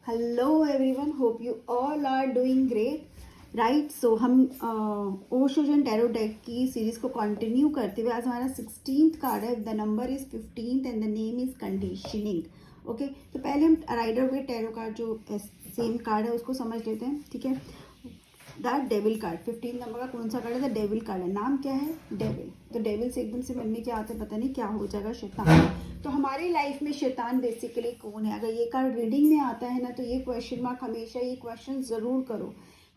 Hello everyone, hope you all are doing great. Right so हम ओशोजन tarot deck की series को continue करते हुए आज हमारा 16th कार्ड है. The number is 15th and the name is conditioning. Okay, तो पहले हम राइडर वेट टैरो कार्ड जो सेम कार्ड है उसको समझ लेते हैं. ठीक है, द डेविल कार्ड 15 नंबर का कौन सा कार्ड है? द डेविल कार्ड है. नाम क्या है? डेविल. तो डेविल से एकदम से मन में क्या आता है? पता नहीं क्या हो जाएगा, शैतान. तो हमारी लाइफ में शैतान बेसिकली कौन है? अगर ये कार्ड रीडिंग में आता है ना, तो ये क्वेश्चन मार्क हमेशा ये क्वेश्चन ज़रूर करो.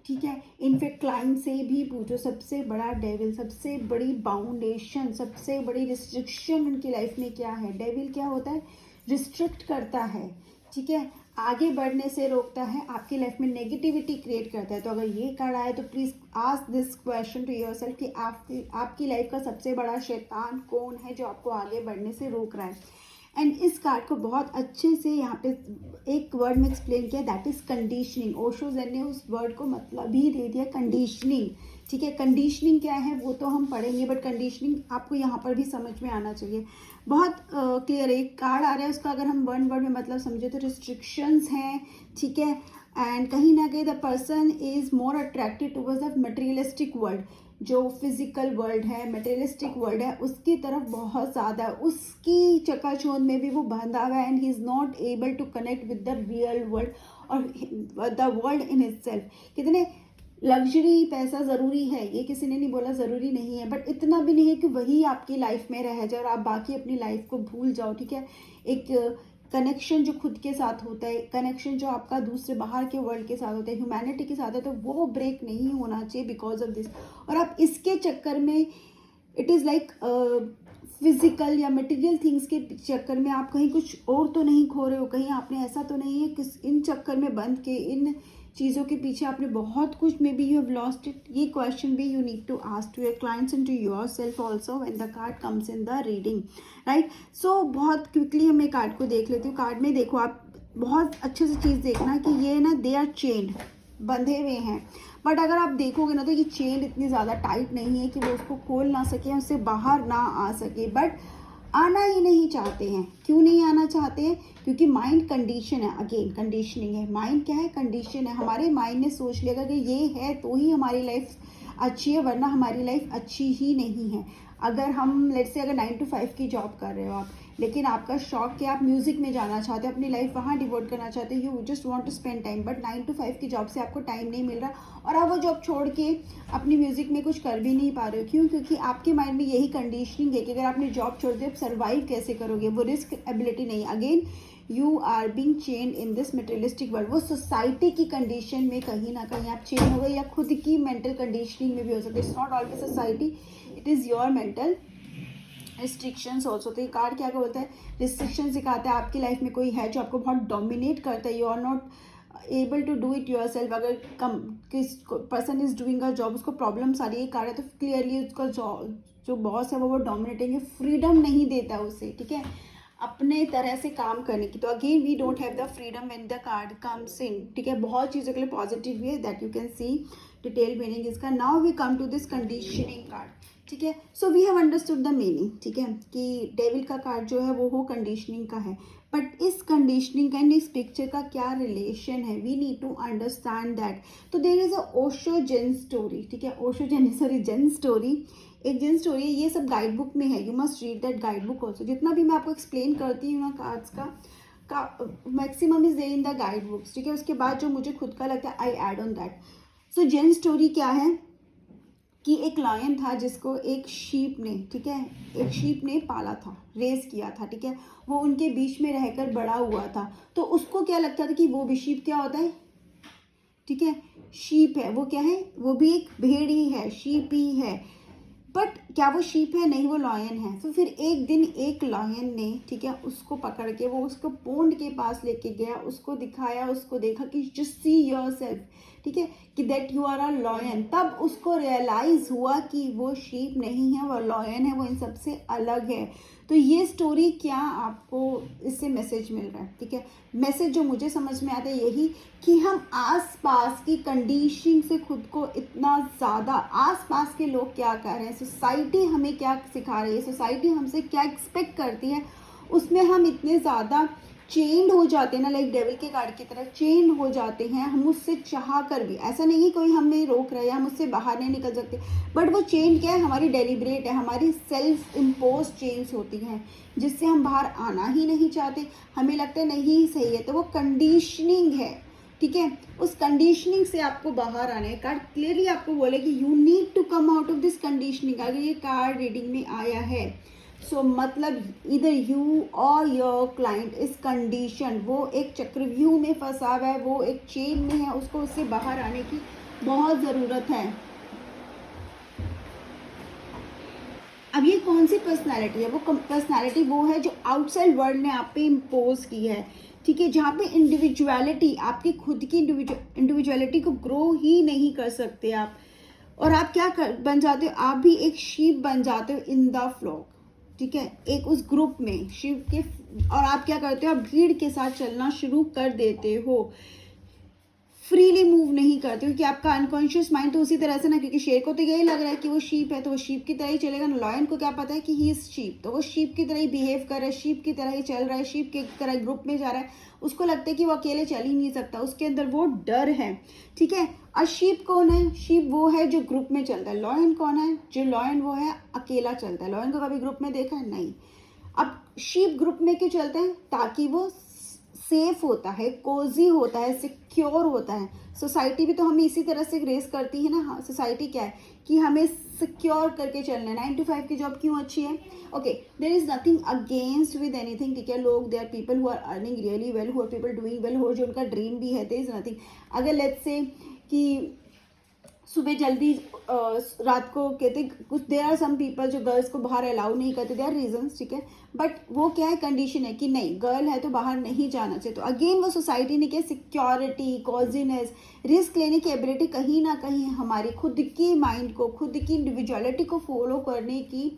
ठीक है, इनफेक्ट क्लाइंट से भी पूछो, सबसे बड़ा डेविल, सबसे बड़ी बाउंडेशन, सबसे बड़ी रिस्ट्रिक्शन उनकी लाइफ में क्या है? डेविल क्या होता है? रिस्ट्रिक्ट करता है. ठीक है, आगे बढ़ने से रोकता है, आपकी लाइफ में नेगेटिविटी क्रिएट करता है. तो अगर ये कार्ड आए तो please ask this question to yourself कि आपकी लाइफ का सबसे बड़ा शैतान कौन है जो आपको आगे बढ़ने से रोक रहा है. एंड इस कार्ड को बहुत अच्छे से यहाँ पे एक वर्ड में एक्सप्लेन किया, that is conditioning. Osho Zen ने उस वर्ड को मतलब ही दे दिया, कंडीशनिंग. ठीक है, कंडीशनिंग क्या है वो तो हम पढ़ेंगे, बट कंडीशनिंग आपको यहाँ पर भी समझ में आना चाहिए. बहुत क्लियर है. एक कार्ड आ रहा है, उसका अगर हम वन वर्ड में मतलब समझे तो रिस्ट्रिक्शंस हैं. ठीक है, एंड कहीं ना कहीं the person is more attracted towards the materialistic world. जो फिजिकल वर्ल्ड है, मटेरियलिस्टिक वर्ल्ड है, उसकी तरफ बहुत ज़्यादा, उसकी चकाचौंध में भी वो बंधा हुआ है. And he is not able to connect with the real world और द वर्ल्ड इन इटसेल्फ. कितने लग्जरी, पैसा ज़रूरी है, ये किसी ने नहीं बोला ज़रूरी नहीं है, बट इतना भी नहीं है कि वही आपकी लाइफ में रह जाए और आप बाकी अपनी लाइफ को भूल जाओ. ठीक है, एक कनेक्शन जो खुद के साथ होता है, कनेक्शन जो आपका दूसरे बाहर के वर्ल्ड के साथ होता है, ह्यूमैनिटी के साथ है, तो वो ब्रेक नहीं होना चाहिए बिकॉज ऑफ दिस. और आप इसके चक्कर में इट इज़ लाइक फिजिकल या मटेरियल थिंग्स के चक्कर में आप कहीं कुछ और तो नहीं खो रहे हो, कहीं आपने ऐसा तो नहीं है कि इन चक्कर में बंद के इन चीज़ों के पीछे आपने बहुत कुछ, may be you have lost it. ये क्वेश्चन भी you need to ask to your clients and to yourself also when the card comes in the reading. Right, so बहुत क्विकली मैं कार्ड को देख लेती हूँ. कार्ड में देखो, आप बहुत अच्छे से चीज़ देखना कि ये ना दे आर चेन्ड, बंधे हुए हैं. बट अगर आप देखोगे ना तो ये चेन इतनी ज़्यादा टाइट नहीं है कि वो उसको खोल ना सके, उससे बाहर ना आ सके. बट आना ही नहीं चाहते हैं. क्यों नहीं आना चाहते हैं? क्योंकि माइंड कंडीशन है. अगेन कंडीशनिंग है. माइंड क्या है? कंडीशन है. हमारे माइंड ने सोच लिया कि ये है तो ही हमारी लाइफ अच्छी है, वरना हमारी लाइफ अच्छी ही नहीं है. अगर हम लेट्स से अगर 9 to 5 की जॉब कर रहे हो आप, लेकिन आपका शौक कि आप म्यूज़िक में जाना चाहते हो, अपनी लाइफ वहाँ डिवोट करना चाहते हो, you just want to spend time, but 9 to 5 की जॉब से आपको टाइम नहीं मिल रहा और आप वो जॉब छोड़ के अपनी म्यूज़िक में कुछ कर भी नहीं पा रहे हो. क्यों? क्योंकि आपके माइंड में यही कंडीशनिंग है कि अगर आपने जॉब छोड़ दी, आप सर्वाइव कैसे करोगे? वो रिस्क एबिलिटी नहीं. Again you are being chained in this materialistic world. वो सोसाइटी की कंडीशन में कहीं ना कहीं आप चेंज हो गए, या खुद की मेंटल कंडीशनिंग में भी हो सकते. It's not always society, it is your mental restrictions also. तो ये कार्ड क्या बोलता है? रिस्ट्रिक्शन दिखाता है आपकी लाइफ में कोई है जो आपको बहुत डोमिनेट करता है. You are not able to do it yourself. अगर किस person is doing a job, उसको प्रॉब्लम्स आ रही है कार्ड है, तो क्लियरली उसका जो बॉस है वो डोमिनेटिंग है, फ्रीडम नहीं देता उसे. ठीक है, अपने तरह से काम करने की. तो again we don't have the freedom when the card comes in. ठीक है, बहुत चीज़ों के लिए पॉजिटिव भी है, that you can see detail meaning इसका. Now we come to this conditioning card. ठीक है, so we have understood the meaning. ठीक है, कि डेविल का कार्ड जो है वो कंडीशनिंग का है. बट इस कंडीशनिंग एंड इस पिक्चर का क्या रिलेशन है? We need to understand that. तो there is a Osho Zen story. ठीक है, ओशो जेन जेन स्टोरी, एक जेन स्टोरी है. ये सब गाइड बुक में है, you must read that guide book also. जितना भी मैं आपको एक्सप्लेन करती हूँ ना कार्ड्स का maximum is there in the guide books. ठीक है, उसके बाद जो मुझे खुद का लगता है I add on that. So Zen story क्या है कि एक लायन था जिसको एक शीप ने, ठीक है, एक शीप ने पाला था, रेस किया था. ठीक है, वो उनके बीच में रहकर बड़ा हुआ था. तो उसको क्या लगता था कि वो भी शीप क्या होता है? ठीक है, शीप है. वो क्या है? वो भी एक भेड़ ही है, शीप ही है. बट क्या वो शीप है? नहीं, वो लॉयन है. तो फिर एक दिन एक लॉयन ने, ठीक है, उसको पकड़ के वो उसको पोंड के पास लेके गया, उसको दिखाया, उसको देखा कि जस्ट सी योर सेल्फ. ठीक है, कि that you are a lion. तब उसको रियलाइज हुआ कि वो शीप नहीं है, वो लॉयन है, वो इन सबसे अलग है. तो ये स्टोरी क्या आपको इससे मैसेज मिल रहा है? ठीक है, मैसेज जो मुझे समझ में आता है यही कि हम आसपास की कंडीशनिंग से खुद को इतना ज़्यादा, आसपास के लोग क्या कर रहे हैं, सोसाइटी हमें क्या सिखा रही है, सोसाइटी हमसे क्या एक्सपेक्ट करती है, उसमें हम इतने ज़्यादा चेंड हो जाते हैं ना, लाइक डेविल के कार्ड की तरह चेंड हो जाते हैं, हम उससे चाह कर भी, ऐसा नहीं कोई हमें रोक रहा है, हम उससे बाहर नहीं निकल सकते, बट वो चेंज क्या है, हमारी डेलिब्रेट है, हमारी सेल्फ इम्पोज चेंज होती हैं जिससे हम बाहर आना ही नहीं चाहते, हमें लगता है नहीं सही है, तो वो कंडीशनिंग है, ठीक है। उस कंडीशनिंग से आपको बाहर आना है। कार्ड क्लियरली आपको बोले कि you need to come out of this conditioning. अगर ये कार्ड रीडिंग में आया है मतलब इधर यू और योर क्लाइंट इस कंडीशन, वो एक चक्रव्यूह में फंसा हुआ है, वो एक चेन में है, उसको उससे बाहर आने की बहुत ज़रूरत है। अब ये कौन सी पर्सनालिटी है? वो पर्सनालिटी वो है जो आउटसाइड वर्ल्ड ने आप पे इम्पोज की है, ठीक है, जहाँ पे इंडिविजुअलिटी, आपकी खुद की इंडिविजुअलिटी को ग्रो ही नहीं कर सकते आप, और आप क्या बन जाते हो, आप भी एक शीप बन जाते हो इन द फ्लॉक, ठीक है, एक उस ग्रुप में शीप के, और आप क्या करते हो, आप भीड़ के साथ चलना शुरू कर देते हो, फ्रीली मूव नहीं करते, क्योंकि आपका अनकॉन्शियस माइंड तो उसी तरह से ना, क्योंकि शेर को तो यही लग रहा है कि वो शीप है, तो वो शीप की तरह ही चलेगा ना। लॉयन को क्या पता है कि ही इज शीप, तो वो शीप की तरह ही बिहेव कर रहा है, शीप की तरह ही चल रहा है, शीप की तरह ग्रुप में जा रहा है, उसको लगता है कि वो अकेले चल ही नहीं सकता, उसके अंदर वो डर है, ठीक है। और शीप कौन है? शीप वो है जो ग्रुप में चलता है। लॉयन कौन है? जो लॉयन वो है अकेला चलता है। लॉयन को कभी ग्रुप में देखा है? नहीं। अब शीप ग्रुप में क्यों चलते हैं? ताकि वो सेफ होता है, कोजी होता है, सिक्योर होता है। सोसाइटी भी तो हमें इसी तरह से रेस करती है ना। हाँ, सोसाइटी क्या है कि हमें सिक्योर करके चलना है। 9 to 5 की जॉब क्यों अच्छी है? Okay, there is nothing against with anything, ठीक है। लोग, they are people who are earning really well, who are people doing well, हो जो उनका ड्रीम भी है, देयर इज नथिंग। अगर लेट्स से कि सुबह जल्दी रात को कहते कुछ, देर आर सम पीपल जो गर्ल्स को बाहर अलाउ नहीं करते, देर आर रीजंस, ठीक है, बट वो क्या है, कंडीशन है कि नहीं, गर्ल है तो बाहर नहीं जाना चाहिए। तो अगेन वो सोसाइटी ने क्या, सिक्योरिटी, कॉजीनेस, रिस्क लेने की एबिलिटी कहीं ना कहीं हमारी खुद की माइंड को, खुद की इंडिविजुअलिटी को फॉलो करने की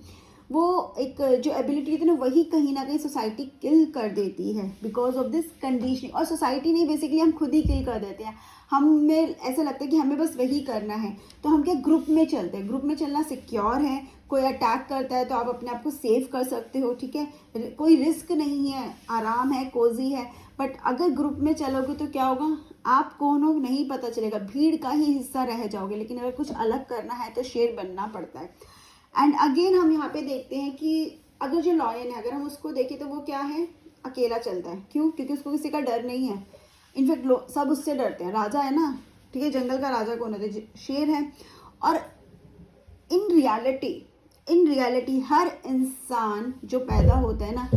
वो एक जो एबिलिटी थी ना, वही कहीं ना कहीं सोसाइटी किल कर देती है बिकॉज ऑफ दिस कंडीशनिंग। और सोसाइटी नहीं, बेसिकली हम खुद ही किल कर देते हैं। हमें ऐसा लगता है कि हमें बस वही करना है, तो हम क्या, ग्रुप में चलते हैं। ग्रुप में चलना सिक्योर है, कोई अटैक करता है तो आप अपने आप को सेव कर सकते हो, ठीक है, कोई रिस्क नहीं है, आराम है, कोजी है। बट अगर ग्रुप में चलोगे तो क्या होगा, आप कौन हो नहीं पता चलेगा, भीड़ का ही हिस्सा रह जाओगे। लेकिन अगर कुछ अलग करना है तो शेर बनना पड़ता है। एंड अगेन हम यहाँ पे देखते हैं कि अगर जो लॉयन है, अगर हम उसको देखें तो वो क्या है, अकेला चलता है। क्यों? क्योंकि उसको किसी का डर नहीं है। इनफैक्ट सब उससे डरते हैं। राजा है ना, ठीक है, जंगल का राजा कौन है? शेर है। और इन रियलिटी हर इंसान जो पैदा होता है ना,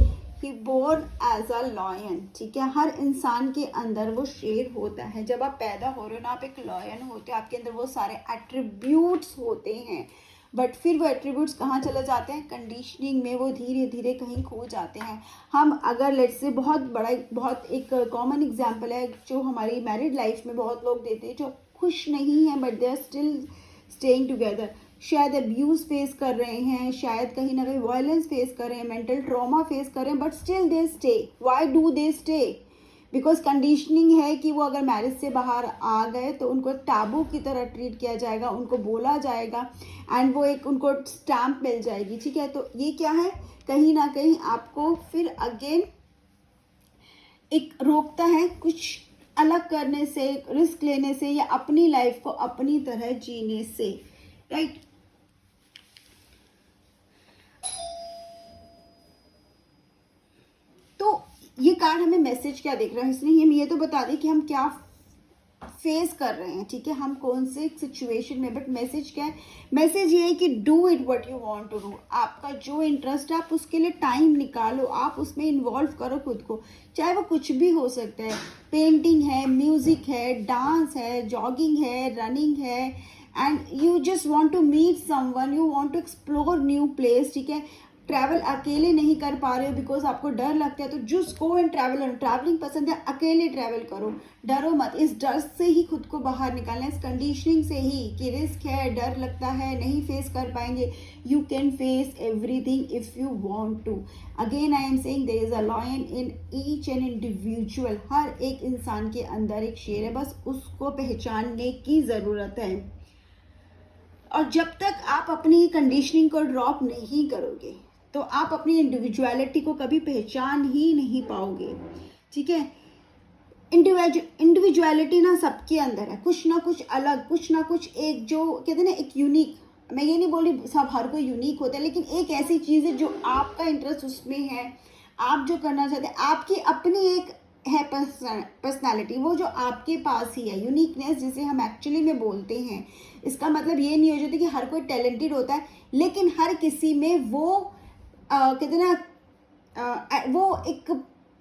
ही बोर्न एज अ लॉयन, ठीक है, हर इंसान के अंदर वो शेर होता है। जब आप पैदा हो रहे हो ना, आप एक लॉयन होते हो, आपके अंदर वो सारे एट्रीब्यूट्स होते हैं, बट फिर वो एट्रीब्यूट्स कहाँ चले जाते हैं, कंडीशनिंग में वो धीरे धीरे कहीं खो जाते हैं। हम अगर लेट्स से बहुत एक कॉमन एग्जांपल है जो हमारी मैरिड लाइफ में बहुत लोग देते हैं, जो खुश नहीं हैं but they are still staying together. शायद अब्यूज़ फेस कर रहे हैं, शायद कहीं ना कहीं वायलेंस फेस कर रहे हैं, मेंटल ट्रॉमा फेस कर रहे हैं, but still they stay. Why do they stay? Because conditioning है कि वो अगर मैरिज से बाहर आ गए तो उनको टैबू की तरह ट्रीट किया जाएगा, उनको बोला जाएगा, एंड वो एक उनको स्टैम्प मिल जाएगी, ठीक है। तो ये क्या है, कहीं ना कहीं आपको फिर अगेन एक रोकता है कुछ अलग करने से, रिस्क लेने से, या अपनी लाइफ को अपनी तरह जीने से, राइट। तो ये कार्ड हमें मैसेज क्या देख रहा है, इसने हमें ये तो बता दें कि हम क्या फेस कर रहे हैं, ठीक है, हम कौन से सिचुएशन में। बट मैसेज क्या है? मैसेज ये है कि do it what you want to do. आपका जो इंटरेस्ट है आप उसके लिए टाइम निकालो, आप उसमें इन्वॉल्व करो खुद को, चाहे वो कुछ भी हो सकता है। पेंटिंग है, म्यूजिक है, डांस है, जॉगिंग है, रनिंग है, and you just want to meet someone, you want to explore new place, ठीक है। ट्रैवल अकेले नहीं कर पा रहे हो बिकॉज आपको डर लगता है, तो just go and travel. Travelling पसंद है, अकेले ट्रैवल करो, डरो मत। इस डर से ही खुद को बाहर निकालना है, इस कंडीशनिंग से ही कि रिस्क है, डर लगता है, नहीं फेस कर पाएंगे। You can face everything if you want to. Again I am saying there is a lion in each and individual. हर एक इंसान के अंदर एक शेर है, बस उसको पहचानने की ज़रूरत है। और जब तक आप अपनी कंडीशनिंग को ड्रॉप नहीं करोगे तो आप अपनी इंडिविजुअलिटी को कभी पहचान ही नहीं पाओगे। ठीक है। इंडिविजुअलिटी ना सबके अंदर है, कुछ ना कुछ अलग, कुछ ना कुछ एक जो कहते हैं ना एक यूनिक, मैं ये नहीं बोली सब हर कोई यूनिक होता है, लेकिन एक ऐसी चीज़ है जो आपका इंटरेस्ट उसमें है, आप जो करना चाहते हैं, आपकी अपनी एक है पर्सनालिटी, वो जो आपके पास ही है, यूनिकनेस जिसे हम एक्चुअली में बोलते हैं। इसका मतलब ये नहीं हो जाता कि हर कोई टैलेंटेड होता है, लेकिन हर किसी में वो कहते हैं ना वो एक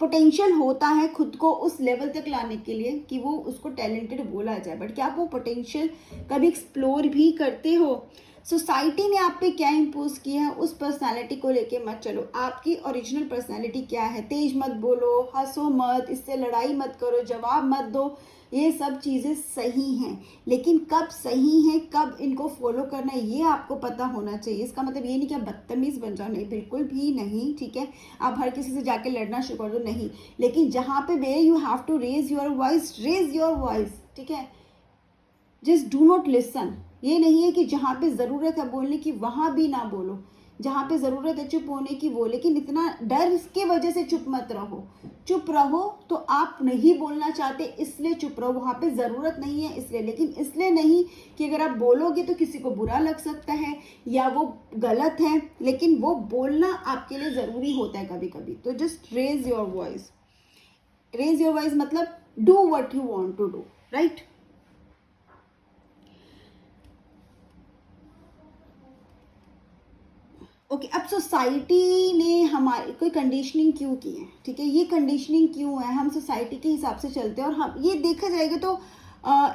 पोटेंशियल होता है खुद को उस लेवल तक लाने के लिए कि वो उसको टैलेंटेड बोला जाए। बट क्या आप वो पोटेंशियल कभी एक्सप्लोर भी करते हो? सोसाइटी ने आप पे क्या इम्पोज किया है, उस पर्सनालिटी को लेके मत चलो। आपकी ओरिजिनल पर्सनालिटी क्या है? तेज मत बोलो, हंसो मत, इससे लड़ाई मत करो, जवाब मत दो, ये सब चीज़ें सही हैं, लेकिन कब सही हैं, कब इनको फॉलो करना है, ये आपको पता होना चाहिए। इसका मतलब ये नहीं कि आप बदतमीज़ बन जाओ, नहीं, बिल्कुल भी नहीं, ठीक है। आप हर किसी से जाके लड़ना शुरू कर दो, नहीं, लेकिन जहाँ पे वे you have to raise your voice, ठीक है। Just do not listen. ये नहीं है कि जहाँ पे ज़रूरत है बोलने की वहाँ भी ना बोलो, जहाँ पे ज़रूरत है चुप होने की वो, लेकिन इतना डर इसके वजह से चुप मत रहो। चुप रहो तो आप नहीं बोलना चाहते इसलिए चुप रहो, वहाँ पे ज़रूरत नहीं है इसलिए, लेकिन इसलिए नहीं कि अगर आप बोलोगे तो किसी को बुरा लग सकता है या वो गलत है, लेकिन वो बोलना आपके लिए ज़रूरी होता है कभी कभी। तो जस्ट रेज योर वॉइस मतलब do what you want to do, right. Okay, अब सोसाइटी ने हमारी कोई कंडीशनिंग क्यों की है, ठीक है, ये कंडीशनिंग क्यों है, हम सोसाइटी के हिसाब से चलते हैं। और हम ये देखा जाएगा तो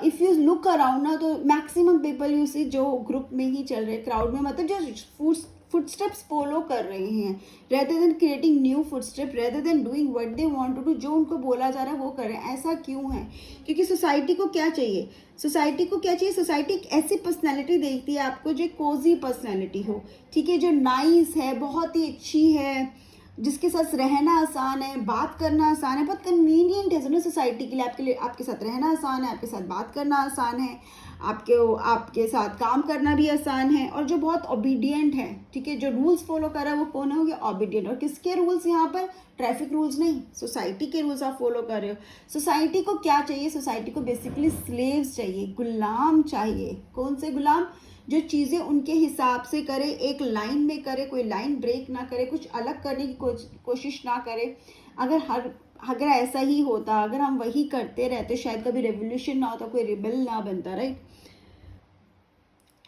इफ़ यू लुक अराउंड ना, तो मैक्सिमम पीपल यू सी जो ग्रुप में ही चल रहे, क्राउड में, मतलब जो फुटस्टेप्स फॉलो कर रहे हैं, rather than creating new footstep, rather than doing what they want to do, जो उनको बोला जा रहा है वो कर रहे हैं। ऐसा क्यों है? क्योंकि सोसाइटी को क्या चाहिए, सोसाइटी एक ऐसी पर्सनैलिटी देखती है आपको जो कोजी पर्सनैलिटी हो, ठीक है, जो नाइस है, बहुत ही अच्छी है, जिसके साथ रहना आसान है, बात करना आसान है, बहुत कन्वीनियंट है ना सोसाइटी के लिए, आपके साथ रहना आसान है, आपके साथ बात करना आसान है, आपके साथ काम करना भी आसान है, और जो बहुत ओबीडियंट है, ठीक है, जो रूल्स फॉलो कर रहा है वो कौन हो गया? ओबीडियंट। और किसके रूल्स यहाँ पर? ट्रैफिक रूल्स नहीं, सोसाइटी के रूल्स आप फॉलो कर रहे हो। सोसाइटी को क्या चाहिए? सोसाइटी को बेसिकली स्लेव्स चाहिए, गुलाम चाहिए। कौन से गुलाम? जो चीज़ें उनके हिसाब से करे, एक लाइन में करे, कोई लाइन ब्रेक ना करे, कुछ अलग करने की कोशिश ना करे। अगर ऐसा ही होता, अगर हम वही करते रहते, शायद कभी रेवोल्यूशन ना होता, कोई रिबेल ना बनता, राइट।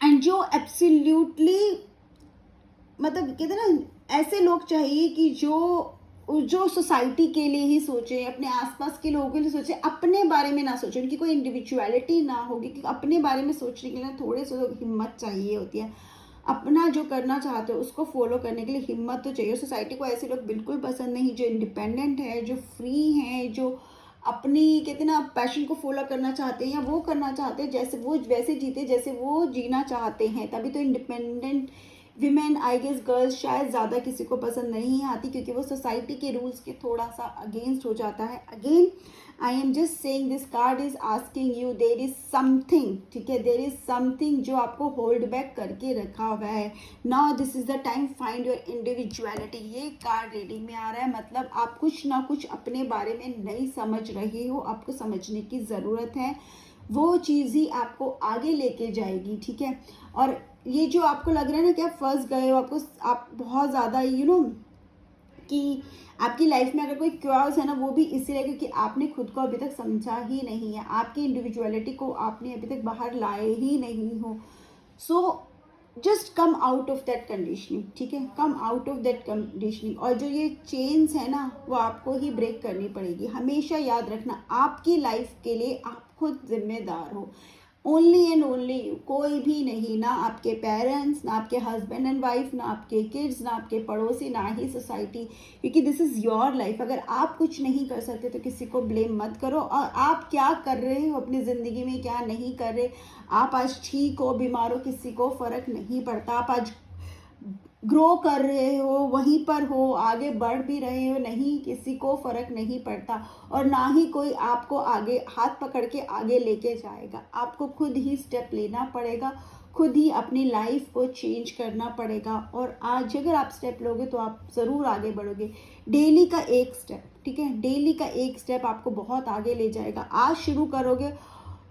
एंड जो एब्सोल्युटली मतलब कहते हैं ना, ऐसे लोग चाहिए कि जो सोसाइटी के लिए ही सोचे, अपने आसपास के लोगों के लिए सोचे, अपने बारे में ना सोचे, उनकी कोई इंडिविजुअलिटी ना होगी, कि अपने बारे में सोचने के लिए थोड़े से लोग हिम्मत चाहिए होती है। अपना जो करना चाहते हो उसको फॉलो करने के लिए हिम्मत तो चाहिए। सोसाइटी को ऐसे लोग बिल्कुल पसंद नहीं, जो इंडिपेंडेंट है, जो फ्री हैं, जो अपनी कहते हैं ना पैशन को फॉलो करना चाहते हैं, या वो करना चाहते हैं जैसे वो वैसे जीते जैसे वो जीना चाहते हैं। तभी तो independent women, I guess girls शायद ज़्यादा किसी को पसंद नहीं आती, क्योंकि वो सोसाइटी के रूल्स के थोड़ा सा अगेंस्ट हो जाता है। Again I am just saying this card is asking you, there is something, ठीक है, देर इज समथिंग जो आपको होल्ड बैक करके रखा हुआ है। Now this is the time, find your individuality. ये कार्ड रीडिंग में आ रहा है, मतलब आप कुछ ना कुछ अपने बारे में नहीं समझ रहे हो, आपको समझने की ज़रूरत है। वो चीज़ ही आपको आगे लेके जाएगी, ठीक है। और ये जो आपको लग रहा है ना कि आप फंस गए हो, आप बहुत ज़्यादा कि आपकी लाइफ में अगर कोई क्योर्स है ना, वो भी इसलिए क्योंकि आपने खुद को अभी तक समझा ही नहीं है, आपकी इंडिविजुअलिटी को आपने अभी तक बाहर लाए ही नहीं हो। So just come out of that conditioning, ठीक है, कम आउट ऑफ दैट कंडीशनिंग। और जो ये चेन्स है ना, वो आपको ही ब्रेक करनी पड़ेगी। हमेशा याद रखना, आपकी लाइफ के लिए आप खुद जिम्मेदार हो, ओनली एंड ओनली यू, कोई भी नहीं, ना आपके पेरेंट्स, ना आपके हस्बैंड एंड वाइफ, ना आपके किड्स, ना आपके पड़ोसी, ना ही सोसाइटी, क्योंकि दिस इज़ योर लाइफ। अगर आप कुछ नहीं कर सकते तो किसी को ब्लेम मत करो। और आप क्या कर रहे हो अपनी ज़िंदगी में, क्या नहीं कर रहे, आप आज ठीक हो, बीमार हो, किसी को फ़र्क नहीं पड़ता। आप आज ग्रो कर रहे हो, वहीं पर हो, आगे बढ़ भी रहे हो, नहीं, किसी को फ़र्क नहीं पड़ता। और ना ही कोई आपको आगे हाथ पकड़ के आगे लेके जाएगा। आपको खुद ही स्टेप लेना पड़ेगा, खुद ही अपनी लाइफ को चेंज करना पड़ेगा। और आज अगर आप स्टेप लोगे तो आप ज़रूर आगे बढ़ोगे। डेली का एक स्टेप, ठीक है, डेली का एक स्टेप आपको बहुत आगे ले जाएगा। आज शुरू करोगे,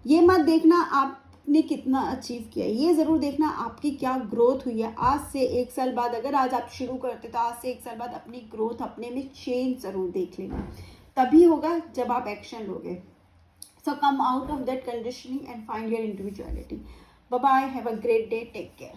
ये मत देखना आपने कितना अचीव किया, ये ज़रूर देखना आपकी क्या ग्रोथ हुई है। आज से 1 साल बाद अगर आज आप शुरू करते तो आज से 1 साल बाद अपनी ग्रोथ, अपने में चेंज ज़रूर देख लेना। तभी होगा जब आप एक्शन लोगे। So come out of that conditioning and find your individuality. Bye bye, have a great day, take care.